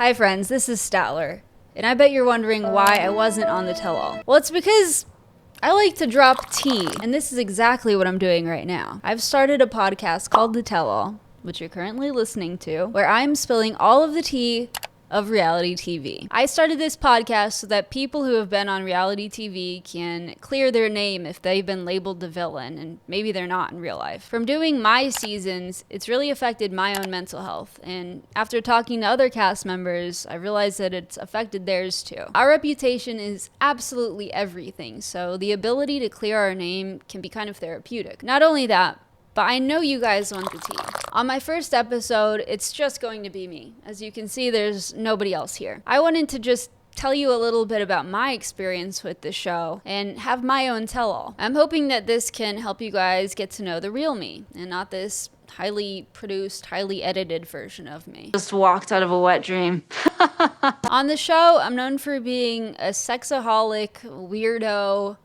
Hi friends, this is Statler, and I bet you're wondering why I wasn't on the tell-all. Well, it's because I like to drop tea, and this is exactly what I'm doing right now. I've started a podcast called The Tell-All, which you're currently listening to, where I'm spilling all of the tea of reality TV. I started this podcast so that people who have been on reality TV can clear their name if they've been labeled the villain, and maybe they're not in real life. From doing my seasons, it's really affected my own mental health, and after talking to other cast members, I realized that it's affected theirs too. Our reputation is absolutely everything, so the ability to clear our name can be kind of therapeutic. Not only that, but I know you guys want the tea. On my first episode, it's just going to be me. As you can see, there's nobody else here. I wanted to just tell you a little bit about my experience with the show and have my own tell-all. I'm hoping that this can help you guys get to know the real me and not this highly produced, highly edited version of me. Just walked out of a wet dream. On the show, I'm known for being a sexaholic, weirdo,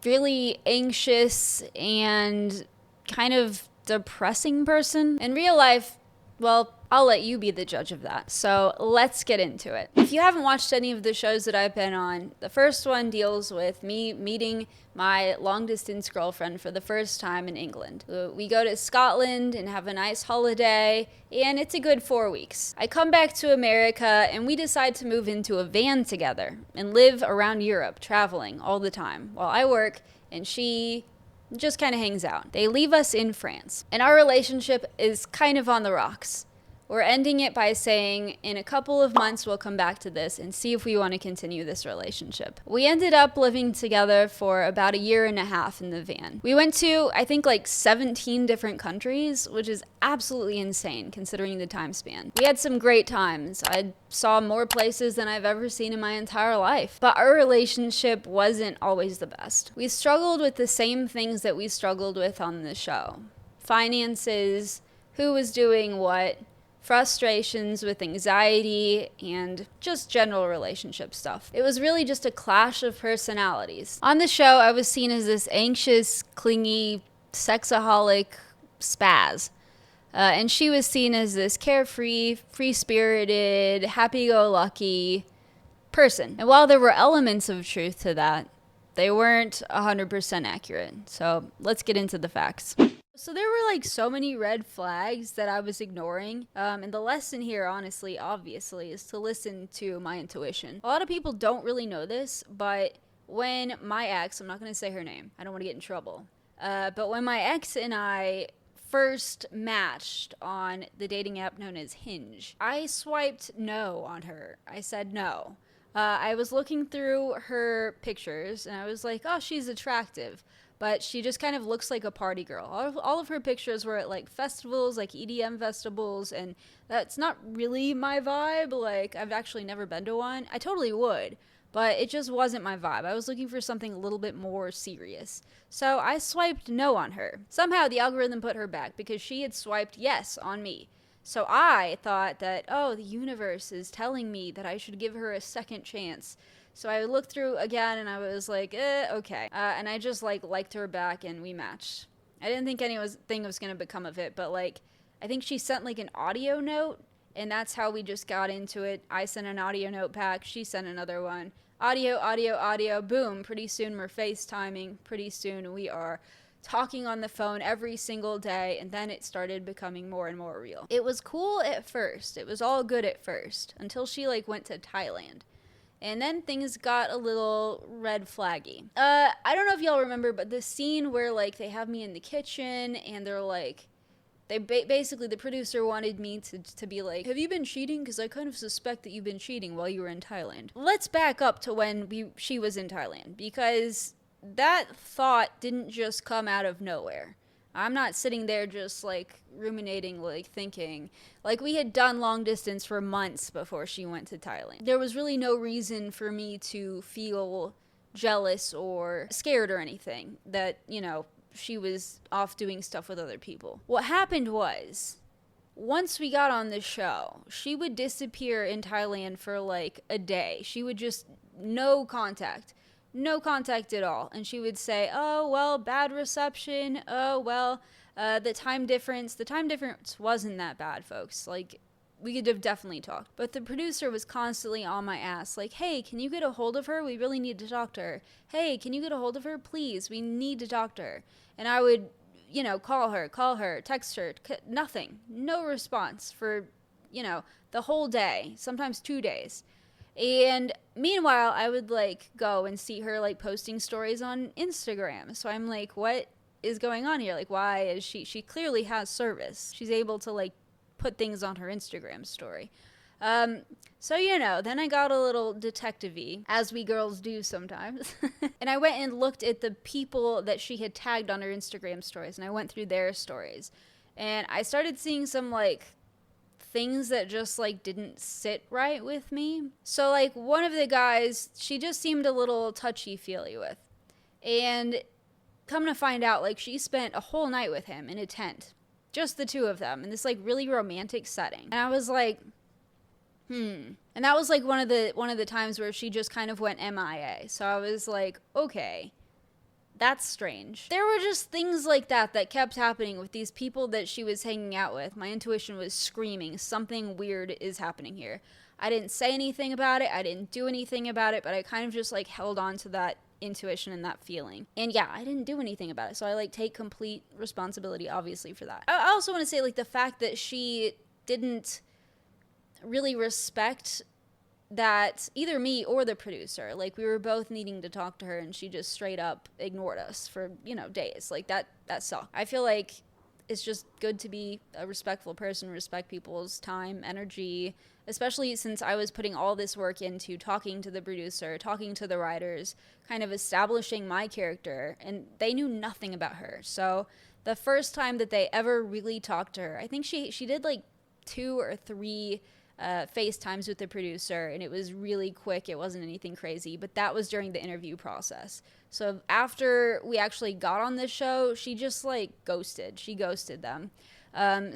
really anxious, and kind of depressing person. In real life, well, I'll let you be the judge of that. So let's get into it. If you haven't watched any of the shows that I've been on, the first one deals with me meeting my long-distance girlfriend for the first time in England. We go to Scotland and have a nice holiday, and it's a good 4 weeks. I come back to America, and we decide to move into a van together and live around Europe, traveling all the time, while I work and she just kind of hangs out. They leave us in France, and our relationship is kind of on the rocks. We're ending it by saying in a couple of months we'll come back to this and see if we want to continue this relationship. We ended up living together for about a year and a half in the van. We went to, I think, like 17 different countries, which is absolutely insane considering the time span. We had some great times. I saw more places than I've ever seen in my entire life. But our relationship wasn't always the best. We struggled with the same things that we struggled with on the show. Finances, who was doing what, frustrations with anxiety, and just general relationship stuff. It was really just a clash of personalities. On the show, I was seen as this anxious, clingy, sexaholic spaz. And she was seen as this carefree, free-spirited, happy-go-lucky person. And while there were elements of truth to that, they weren't 100% accurate. So let's get into the facts. So there were like so many red flags that I was ignoring. And the lesson here, honestly, obviously, is to listen to my intuition. A lot of people don't really know this, but when my ex, I'm not going to say her name, I don't want to get in trouble. But when my ex and I first matched on the dating app known as Hinge, I swiped no on her. I said no. I was looking through her pictures and I was like, oh, she's attractive. But she just kind of looks like a party girl. All of her pictures were at like festivals, like EDM festivals, and that's not really my vibe. Like, I've actually never been to one. I totally would, but it just wasn't my vibe. I was looking for something a little bit more serious. So I swiped no on her. Somehow the algorithm put her back because she had swiped yes on me. So I thought that, oh, the universe is telling me that I should give her a second chance. So I looked through again and I was like, okay. And I just liked her back and we matched. I didn't think anything was going to become of it, but like, I think she sent like an audio note and that's how we just got into it. I sent an audio note back. She sent another one. Audio, boom. Pretty soon we're FaceTiming. Pretty soon we are talking on the phone every single day, and then it started becoming more and more real. It was cool at first. It was all good at first until she like went to Thailand. And then things got a little red flaggy. I don't know if y'all remember, but the scene where like they have me in the kitchen and they're like, basically the producer wanted me to be like, have you been cheating? Because I kind of suspect that you've been cheating while you were in Thailand. Let's back up to when she was in Thailand, because that thought didn't just come out of nowhere. I'm not sitting there just like ruminating, like thinking. Like, we had done long distance for months before she went to Thailand. There was really no reason for me to feel jealous or scared or anything that, you know, she was off doing stuff with other people. What happened was, once we got on the show, she would disappear in Thailand for like a day. She would just, no contact at all. And she would say, oh, well, bad reception. Oh, well, the time difference wasn't that bad, folks. Like, we could have definitely talked. But the producer was constantly on my ass, like, hey, can you get a hold of her? We really need to talk to her. Hey, can you get a hold of her? Please, we need to talk to her. And I would, call her, text her, nothing. No response for, the whole day, sometimes 2 days. And meanwhile, I would, go and see her, posting stories on Instagram. So I'm like, what is going on here? Why is she clearly has service. She's able to, put things on her Instagram story. So, then I got a little detective-y, as we girls do sometimes. And I went and looked at the people that she had tagged on her Instagram stories, and I went through their stories. And I started seeing some, things that just, didn't sit right with me. So, one of the guys, she just seemed a little touchy-feely with. And come to find out, she spent a whole night with him in a tent. Just the two of them in this really romantic setting. And I was like, And that was one of the times where she just kind of went MIA. So I was like, okay, that's strange. There were just things like that kept happening with these people that she was hanging out with. My intuition was screaming, something weird is happening here. I didn't say anything about it. I didn't do anything about it, but I kind of just held on to that intuition and that feeling. And yeah, I didn't do anything about it. So I take complete responsibility, obviously, for that. I also want to say the fact that she didn't really respect that either me or the producer, we were both needing to talk to her and she just straight up ignored us for, days. That sucked. I feel like it's just good to be a respectful person, respect people's time, energy, especially since I was putting all this work into talking to the producer, talking to the writers, kind of establishing my character, and they knew nothing about her. So the first time that they ever really talked to her, I think she did 2 or 3 FaceTimes with the producer, and it was really quick. It wasn't anything crazy, but that was during the interview process. So after we actually got on this show, she just ghosted. She ghosted them.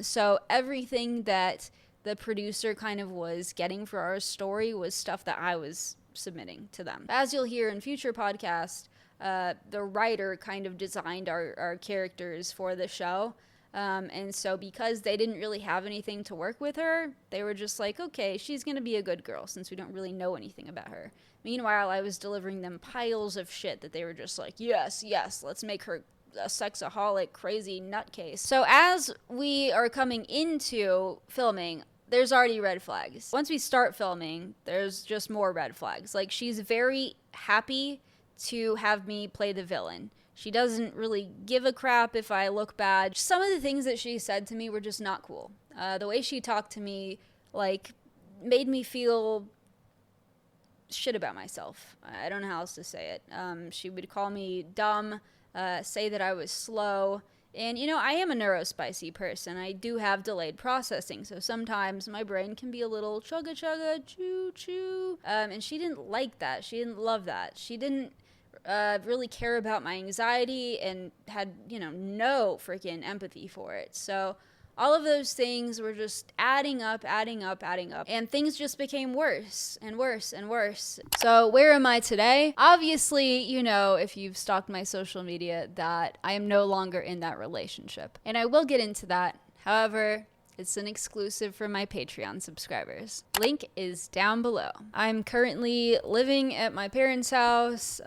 So everything that the producer kind of was getting for our story was stuff that I was submitting to them. As you'll hear in future podcasts, the writer kind of designed our characters for the show. And so because they didn't really have anything to work with her, they were just okay, she's going to be a good girl since we don't really know anything about her. Meanwhile, I was delivering them piles of shit that they were just yes, let's make her a sexaholic, crazy nutcase. So as we are coming into filming, there's already red flags. Once we start filming, there's just more red flags. She's very happy to have me play the villain. She doesn't really give a crap if I look bad. Some of the things that she said to me were just not cool. The way she talked to me, made me feel shit about myself. I don't know how else to say it. She would call me dumb, say that I was slow. And, I am a neurospicy person. I do have delayed processing, so sometimes my brain can be a little chugga, choo-choo. And she didn't like that. She didn't love that. She didn't really care about my anxiety and had, no freaking empathy for it. So all of those things were just adding up, and things just became worse and worse and worse. So where am I today? Obviously, if you've stalked my social media, that I am no longer in that relationship. And I will get into that. However, it's an exclusive for my Patreon subscribers. Link is down below. I'm currently living at my parents' house,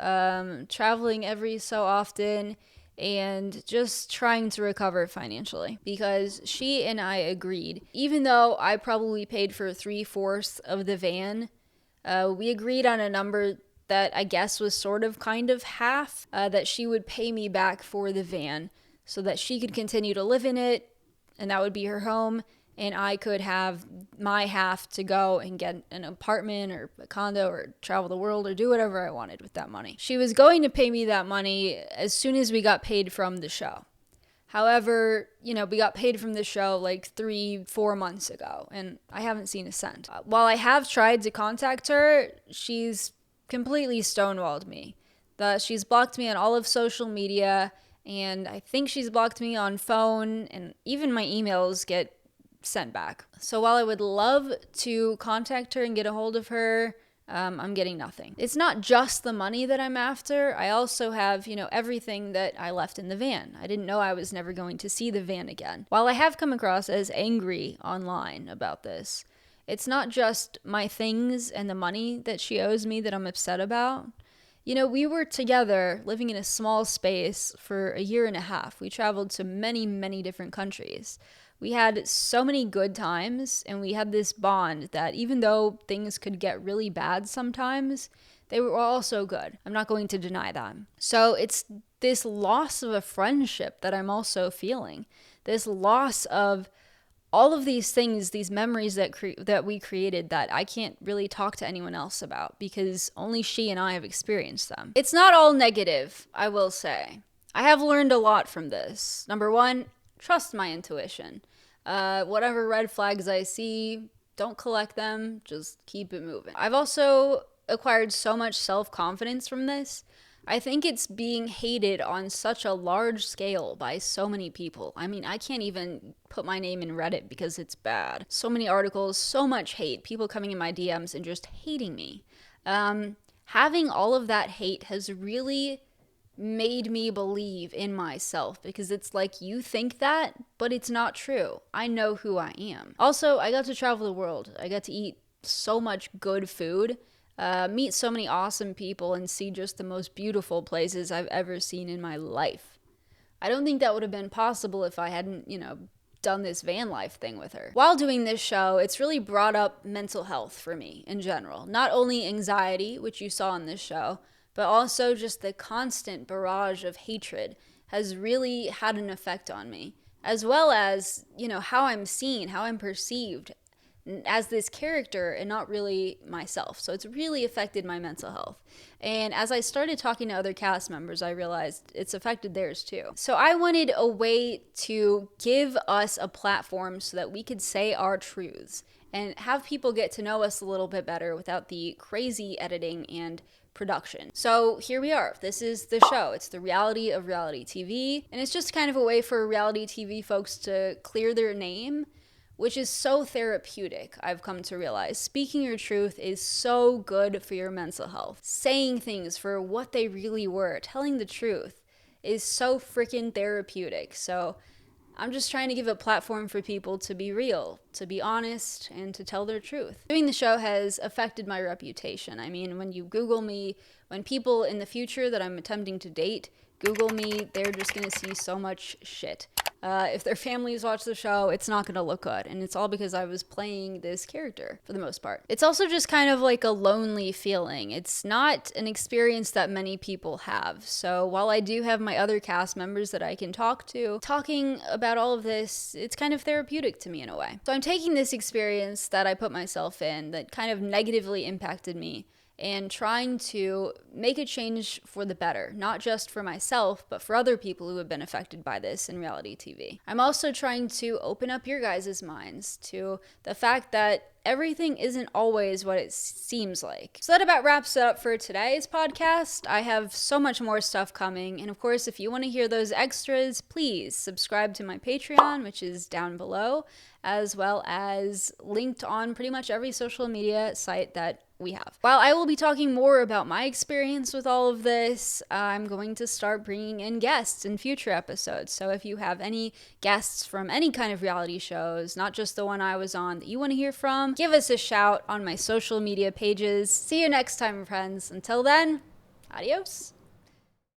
traveling every so often, and just trying to recover financially. Because she and I agreed, even though I probably paid for 3/4 of the van, we agreed on a number that I guess was sort of kind of half, that she would pay me back for the van so that she could continue to live in it, and that would be her home, and I could have my half to go and get an apartment or a condo or travel the world or do whatever I wanted with that money. She was going to pay me that money as soon as we got paid from the show. However, we got paid from the show 3-4 months ago, and I haven't seen a cent. While I have tried to contact her, she's completely stonewalled me. She's blocked me on all of social media, and I think she's blocked me on phone, and even my emails get sent back. So while I would love to contact her and get a hold of her, I'm getting nothing. It's not just the money that I'm after. I also have, everything that I left in the van. I didn't know I was never going to see the van again. While I have come across as angry online about this, it's not just my things and the money that she owes me that I'm upset about. We were together living in a small space for a year and a half. We traveled to many, many different countries. We had so many good times, and we had this bond that even though things could get really bad sometimes, they were also good. I'm not going to deny that. So it's this loss of a friendship that I'm also feeling. This loss of all of these things, these memories that we created that I can't really talk to anyone else about because only she and I have experienced them. It's not all negative, I will say. I have learned a lot from this. Number one, trust my intuition. Whatever red flags I see, don't collect them, just keep it moving. I've also acquired so much self-confidence from this. I think it's being hated on such a large scale by so many people. I mean, I can't even put my name in Reddit because it's bad. So many articles, so much hate, people coming in my DMs and just hating me. Having all of that hate has really made me believe in myself because it's like you think that, but it's not true. I know who I am. Also, I got to travel the world. I got to eat so much good food, meet so many awesome people, and see just the most beautiful places I've ever seen in my life. I don't think that would have been possible if I hadn't, done this van life thing with her. While doing this show, it's really brought up mental health for me in general. Not only anxiety, which you saw in this show, but also just the constant barrage of hatred has really had an effect on me, as well as, how I'm seen, how I'm perceived as this character and not really myself. So it's really affected my mental health. And as I started talking to other cast members, I realized it's affected theirs too. So I wanted a way to give us a platform so that we could say our truths and have people get to know us a little bit better without the crazy editing and production. So here we are. This is the show. It's the reality of reality TV. And it's just kind of a way for reality TV folks to clear their name, which is so therapeutic, I've come to realize. Speaking your truth is so good for your mental health. Saying things for what they really were, telling the truth, is so freaking therapeutic. So I'm just trying to give a platform for people to be real, to be honest, and to tell their truth. Doing the show has affected my reputation. I mean, when you Google me, when people in the future that I'm attempting to date Google me, they're just gonna see so much shit. If their families watch the show, it's not gonna look good. And it's all because I was playing this character for the most part. It's also just kind of like a lonely feeling. It's not an experience that many people have. So while I do have my other cast members that I can talk to, talking about all of this, it's kind of therapeutic to me in a way. So I'm taking this experience that I put myself in that kind of negatively impacted me and trying to make a change for the better, not just for myself, but for other people who have been affected by this in reality TV. I'm also trying to open up your guys' minds to the fact that everything isn't always what it seems like. So that about wraps it up for today's podcast. I have so much more stuff coming, and of course, if you want to hear those extras, please subscribe to my Patreon, which is down below, as well as linked on pretty much every social media site that we have. While I will be talking more about my experience with all of this, I'm going to start bringing in guests in future episodes. So if you have any guests from any kind of reality shows, not just the one I was on, that you want to hear from, give us a shout on my social media pages. See you next time, friends. Until then, adios.